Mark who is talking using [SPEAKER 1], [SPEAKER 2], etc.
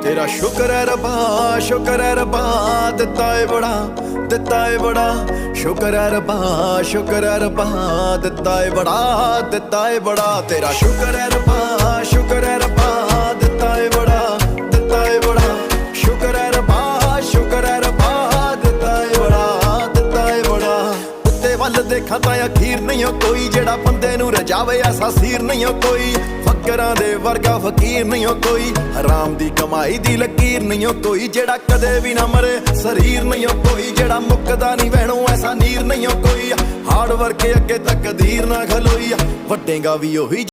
[SPEAKER 1] तेरा शुक्र है रब्बा, शुक्र है रब्बा, दिता है बड़ा, दिता है बड़ा। शुक्र है रब्बा, शुक्र है रब्बा, दिता है बड़ा, दिता है बड़ा। तेरा शुक्र है रब्बा, शुक्र है रब्बा, दिता है बड़ा, दिता है बड़ा। शुक्र है रब्बा, शुक्र है रब्बा, दिता है बड़ा, दिता है बड़ा। उत्ते वल देखा तां अखीर नहीं हो कोई, जेड़ा बंदे नूं रजावे ऐसा सीर नहीं हो कोई। फकरां दे वर्गा फकीर नहीं हो कोई, हराम दी कमाई दी लकीर नहीं हो कोई। जेड़ा कदे भी ना मरे शरीर नहीं हो कोई, जेड़ा मुकदा नहीं वैणों ऐसा नीर नहीं हो कोई। हार्ड वर्क अगे तक कदीर ना खलोई, वड्डेगा भी ओही